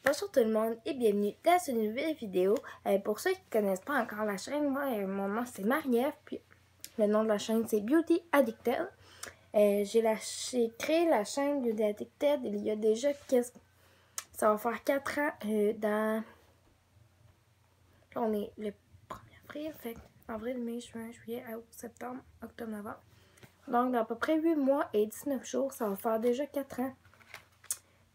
Bonjour tout le monde et bienvenue dans une nouvelle vidéo. Pour ceux qui ne connaissent pas encore la chaîne, moi, mon nom c'est Marie-Ève, puis le nom de la chaîne c'est Beauty Addicted. J'ai créé la chaîne Beauty Addicted il y a déjà ça va faire 4 ans dans... Là, on est le 1er avril, fait avril, mai, juin, juillet, août, septembre, octobre, novembre. Donc dans à peu près 8 mois et 19 jours, ça va faire déjà 4 ans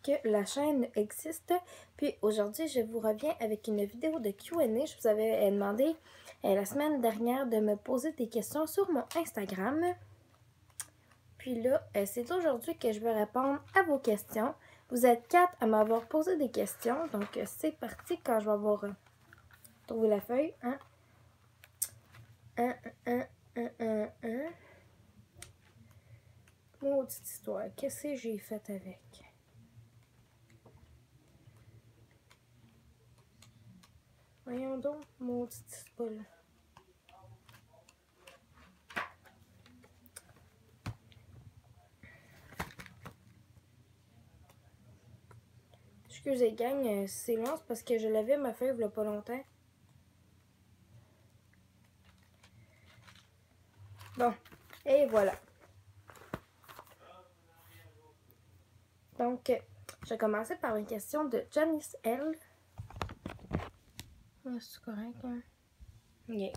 que la chaîne existe. Puis aujourd'hui, je vous reviens avec une vidéo de Q&A. Je vous avais demandé la semaine dernière de me poser des questions sur mon Instagram. Puis là, c'est aujourd'hui que je vais répondre à vos questions. Vous êtes 4 à m'avoir posé des questions. Donc c'est parti quand je vais avoir trouvé la feuille. Maudite histoire. Qu'est-ce que j'ai fait avec? Voyons donc, maudite poule. Excusez gang, c'est long, c'est parce que je l'avais ma feuille il y a pas longtemps. Bon, et voilà. Donc, je vais commencer par une question de Janice L. C'est correct, hein? Yeah.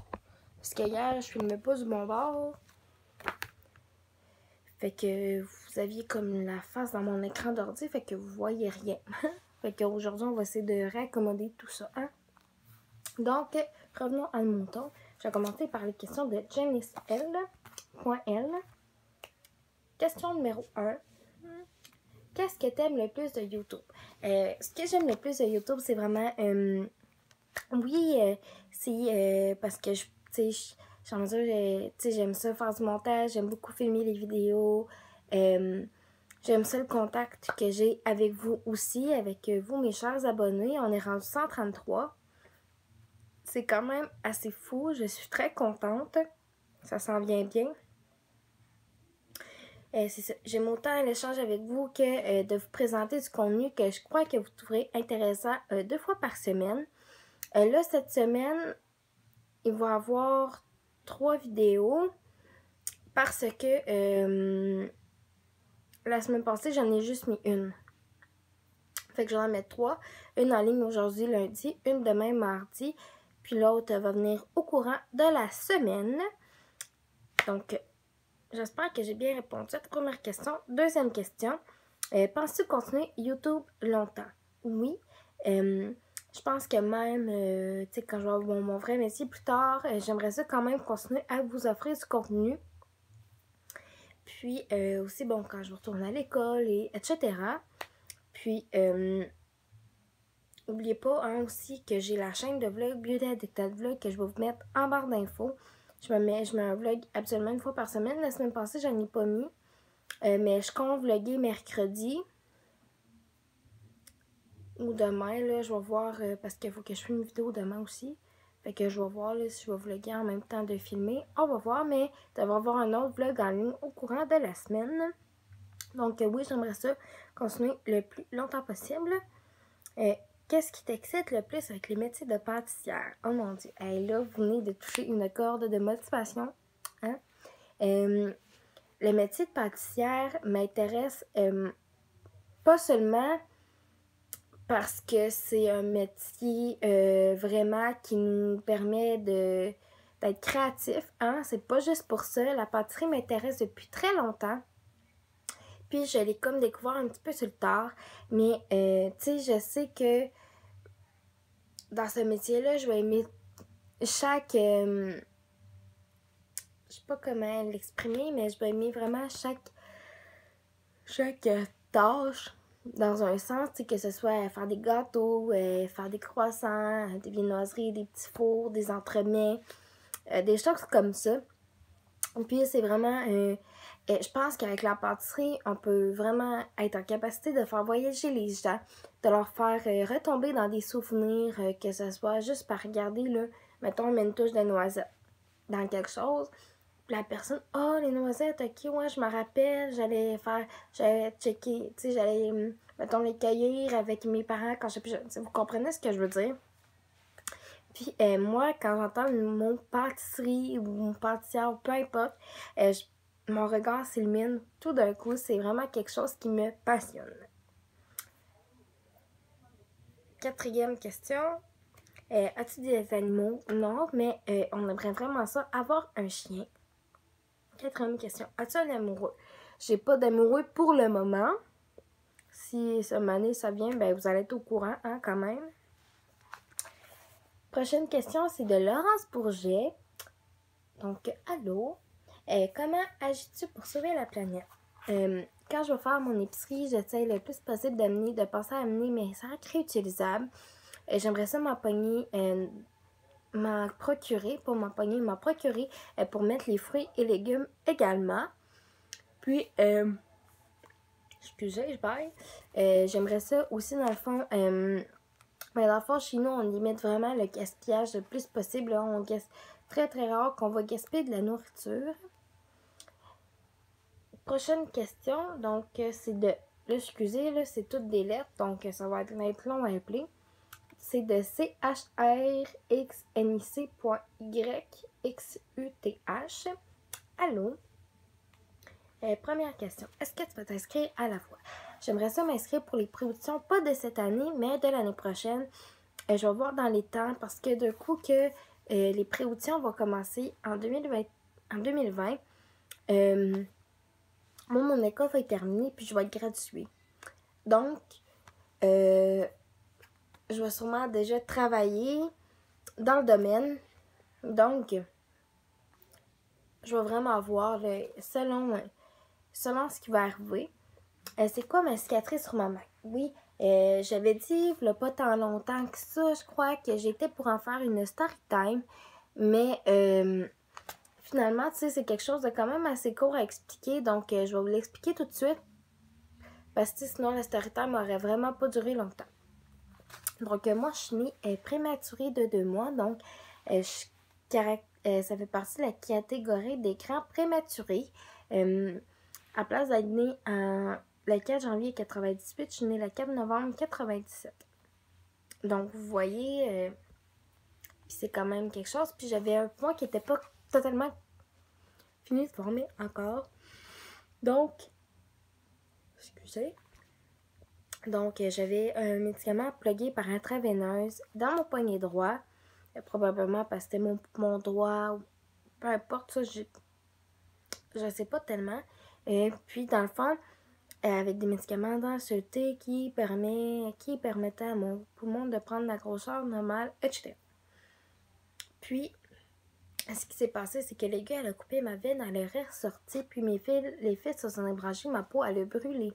Parce que hier, je filmais pas du bon bord. Fait que vous aviez comme la face dans mon écran d'ordi, fait que vous voyez rien. Fait qu'aujourd'hui, on va essayer de réaccommoder tout ça, hein? Donc, revenons à mon ton. Je vais commencer par les questions de Janice L. Question numéro 1. Qu'est-ce que t'aimes le plus de YouTube? Ce que j'aime le plus de YouTube, c'est vraiment... c'est parce que j'aime ça faire du montage, j'aime beaucoup filmer les vidéos, j'aime ça le contact que j'ai avec vous aussi, avec vous mes chers abonnés. On est rendu 133. C'est quand même assez fou, je suis très contente, ça s'en vient bien. C'est ça, j'aime autant l'échange avec vous que de vous présenter du contenu que je crois que vous trouverez intéressant 2 fois par semaine. Là, cette semaine, il va y avoir 3 vidéos parce que la semaine passée, j'en ai juste mis une. Fait que je vais en mettre 3. Une en ligne aujourd'hui, lundi, une demain, mardi, puis l'autre va venir au courant de la semaine. Donc, j'espère que j'ai bien répondu à cette première question. Deuxième question, penses-tu continuer YouTube longtemps? Oui. Je pense que même, tu sais, quand je vais avoir mon vrai métier plus tard, j'aimerais ça quand même continuer à vous offrir du contenu. Puis aussi, bon, quand je retourne à l'école, etc. Puis, n'oubliez pas hein, aussi que j'ai la chaîne de vlog Beauty Addicted Vlog que je vais vous mettre en barre d'infos. Je mets un vlog absolument une fois par semaine. La semaine passée, j'en ai pas mis. Mais je compte vlogger mercredi. Ou demain, là, je vais voir, parce qu'il faut que je filme une vidéo demain aussi. Fait que je vais voir là, si je vais vlogger en même temps de filmer. On va voir, mais il va y avoir un autre vlog en ligne au courant de la semaine. Donc oui, j'aimerais ça continuer le plus longtemps possible. Qu'est-ce qui t'excite le plus avec les métiers de pâtissière? Oh mon Dieu, hey, là, vous venez de toucher une corde de motivation. Hein? Le métier de pâtissière m'intéresse pas seulement... parce que c'est un métier vraiment qui nous permet d'être créatif. Hein? C'est pas juste pour ça. La pâtisserie m'intéresse depuis très longtemps. Puis je l'ai comme découvert un petit peu sur le tard. Mais tu sais, je sais que dans ce métier-là, je vais aimer chaque... je sais pas comment l'exprimer, mais je vais aimer vraiment chaque tâche. Dans un sens, que ce soit faire des gâteaux, faire des croissants, des viennoiseries, des petits fours, des entremets, des choses comme ça. Et puis c'est vraiment, je pense qu'avec la pâtisserie, on peut vraiment être en capacité de faire voyager les gens, de leur faire retomber dans des souvenirs, que ce soit juste par regarder, là, mettons, on met une touche de noisette dans quelque chose. Puis la personne, oh, les noisettes, ok, ouais, je me rappelle, j'allais checker, tu sais, j'allais, mettons, les cueillir avec mes parents quand j'étais plus jeune. Vous comprenez ce que je veux dire? Puis moi, quand j'entends le mot pâtisserie ou pâtissière, peu importe, mon regard s'illumine tout d'un coup. C'est vraiment quelque chose qui me passionne. Quatrième question. As-tu des animaux? Non, mais on aimerait vraiment ça, avoir un chien. Quatrième question. As-tu un amoureux? J'ai pas d'amoureux pour le moment. Si cette année ça vient, ben vous allez être au courant, hein, quand même. Prochaine question, c'est de Laurence Bourget. Donc, allô? Comment agis-tu pour sauver la planète? Quand je vais faire mon épicerie, j'essaie le plus possible de penser à amener mes sacs réutilisables. J'aimerais ça m'en procurer pour mettre les fruits et légumes également. Puis, excusez, je baille. J'aimerais ça aussi, dans le fond, mais dans le fond, chez nous, on limite vraiment le gaspillage le plus possible. Là. Très, très rare qu'on va gaspiller de la nourriture. Prochaine question. Donc, c'est de... Là, excusez, là, c'est toutes des lettres. Donc, ça va être long à appeler. C'est de CHRXNIC.YXUTH. Allô? Première question. Est-ce que tu peux t'inscrire à la fois? J'aimerais ça m'inscrire pour les préauditions, pas de cette année, mais de l'année prochaine. Je vais voir dans les temps parce que d'un coup que les préauditions vont commencer en 2020. Moi, mon école va être terminée puis je vais être graduée. Donc, je vais sûrement déjà travailler dans le domaine. Donc, je vais vraiment voir selon ce qui va arriver. C'est quoi ma cicatrice sur ma main? Oui, j'avais dit, il n'y a pas tant longtemps que ça, je crois que j'étais pour en faire une story time. Mais finalement, tu sais, c'est quelque chose de quand même assez court à expliquer. Donc, je vais vous l'expliquer tout de suite. Parce que sinon, la story time n'aurait vraiment pas duré longtemps. Donc, moi, je suis née prématurée de 2 mois. Donc, ça fait partie de la catégorie d'écran prématuré. À place d'être née le 4 janvier 98, je suis née le 4 novembre 97. Donc, vous voyez, puis c'est quand même quelque chose. Puis j'avais un point qui n'était pas totalement fini de former encore. Donc, excusez. Donc, j'avais un médicament plugué par intraveineuse dans mon poignet droit. Probablement parce que c'était mon droit. Peu importe ça, je sais pas tellement. Puis, dans le fond, avec des médicaments densité qui permettaient à mon poumon de prendre la grosseur normale, etc. Puis, ce qui s'est passé, c'est que l'aiguille, elle a coupé ma veine, elle est ressortie, puis les fils se sont ébranchés, ma peau, elle a brûlé.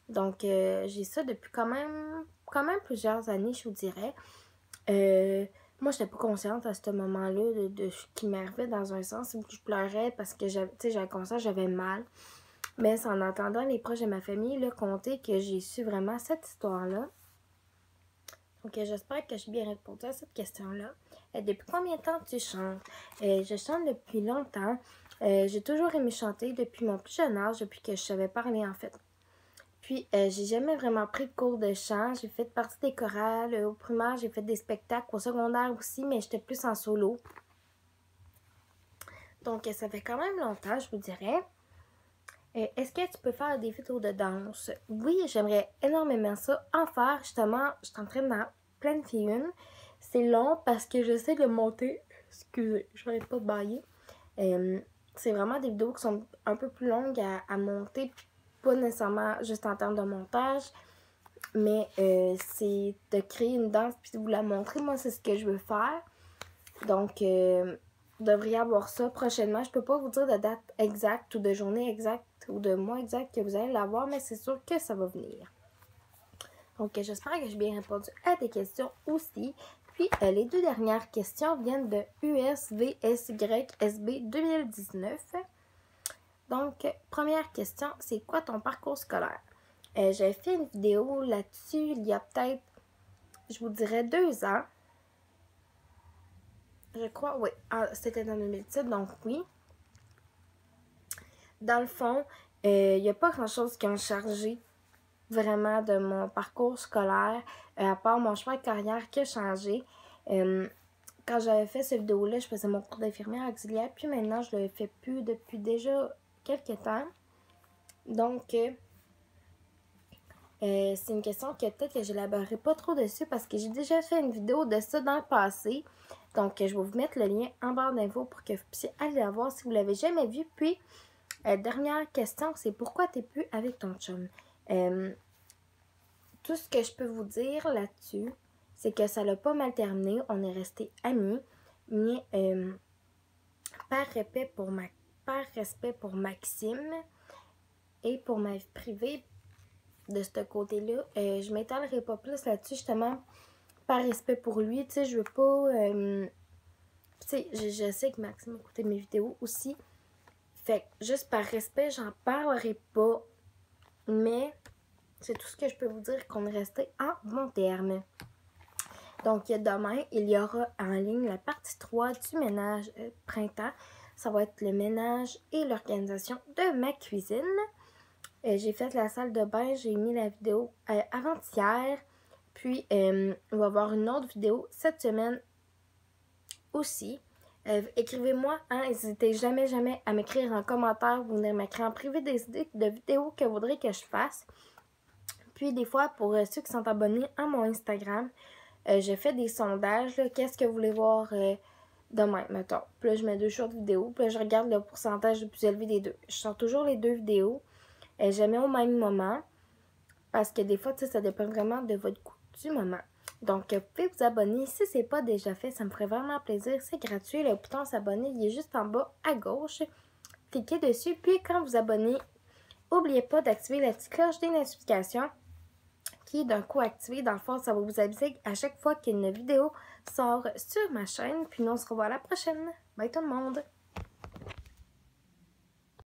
Donc, j'ai ça depuis quand même plusieurs années, je vous dirais. Moi, j'étais pas consciente à ce moment-là de ce qui m'arrivait dans un sens où je pleurais parce que j'avais conscience, j'avais mal. Mais c'est en entendant les proches de ma famille là, conter que j'ai su vraiment cette histoire-là. Donc, j'espère que j'ai bien répondu à cette question-là. Depuis combien de temps tu chantes? Je chante depuis longtemps. J'ai toujours aimé chanter depuis mon plus jeune âge, depuis que je savais parler en fait. Puis, j'ai jamais vraiment pris de cours de chant. J'ai fait partie des chorales. Au primaire, j'ai fait des spectacles. Au secondaire aussi, mais j'étais plus en solo. Donc, ça fait quand même longtemps, je vous dirais. Est-ce que tu peux faire des vidéos de danse? Oui, j'aimerais énormément ça. En faire, justement, je suis en train d'en planifier une. C'est long parce que j'essaie de le monter. Excusez, je n'arrête pas de bailler. C'est vraiment des vidéos qui sont un peu plus longues à monter. Pas nécessairement juste en termes de montage, mais c'est de créer une danse puis de vous la montrer. Moi, c'est ce que je veux faire. Donc, vous devriez avoir ça prochainement. Je peux pas vous dire de date exacte ou de journée exacte ou de mois exact que vous allez l'avoir, mais c'est sûr que ça va venir. Donc, j'espère que j'ai bien répondu à tes questions aussi. Puis, les 2 dernières questions viennent de USVSYSB 2019. Donc, première question, c'est quoi ton parcours scolaire? J'ai fait une vidéo là-dessus il y a peut-être, je vous dirais, 2 ans. Je crois, oui. C'était dans 2017, donc oui. dans le fond, il n'y a pas grand-chose qui ont changé vraiment de mon parcours scolaire, à part mon choix de carrière qui a changé. Quand j'avais fait cette vidéo-là, je faisais mon cours d'infirmière auxiliaire, puis maintenant, je le fais plus depuis déjà quelques temps. Donc, c'est une question que peut-être que je n'élaborerai pas trop dessus parce que j'ai déjà fait une vidéo de ça dans le passé. Donc, je vais vous mettre le lien en barre d'infos pour que vous puissiez aller la voir si vous ne l'avez jamais vu. Puis, dernière question, c'est pourquoi tu n'es plus avec ton chum? Tout ce que je peux vous dire là-dessus, c'est que ça l'a pas mal terminé. On est restés amis, mais par respect pour Maxime et pour ma vie privée, de ce côté-là, je m'étalerai pas plus là-dessus, justement, par respect pour lui. Tu sais, je veux pas... tu sais, je sais que Maxime écoutait mes vidéos aussi. Fait que, juste par respect, j'en parlerai pas. Mais, c'est tout ce que je peux vous dire, qu'on est resté en bon terme. Donc, demain, il y aura en ligne la partie 3 du ménage printemps. Ça va être le ménage et l'organisation de ma cuisine. J'ai fait la salle de bain, j'ai mis la vidéo avant-hier. Puis, on va avoir une autre vidéo cette semaine aussi. Écrivez-moi, hein, n'hésitez jamais à m'écrire en commentaire, vous venez m'écrire en privé des idées de vidéos que vous voudrez que je fasse. Puis, des fois, pour ceux qui sont abonnés à mon Instagram, je fais des sondages. Qu'est-ce que vous voulez voir demain, mettons. Puis là, je mets 2 shorts vidéos. Puis là, je regarde le pourcentage le plus élevé des deux. Je sors toujours les 2 vidéos. Je les mets au même moment. Parce que des fois, tu sais, ça dépend vraiment de votre goût du moment. Donc, vous pouvez vous abonner. Si ce n'est pas déjà fait, ça me ferait vraiment plaisir. C'est gratuit. Le bouton s'abonner, il est juste en bas à gauche. Cliquez dessus. Puis, quand vous abonnez, n'oubliez pas d'activer la petite cloche des notifications qui est d'un coup activée. Dans le fond, ça va vous aviser à chaque fois qu'une vidéo sort sur ma chaîne. Puis nous, on se revoit à la prochaine. Bye tout le monde!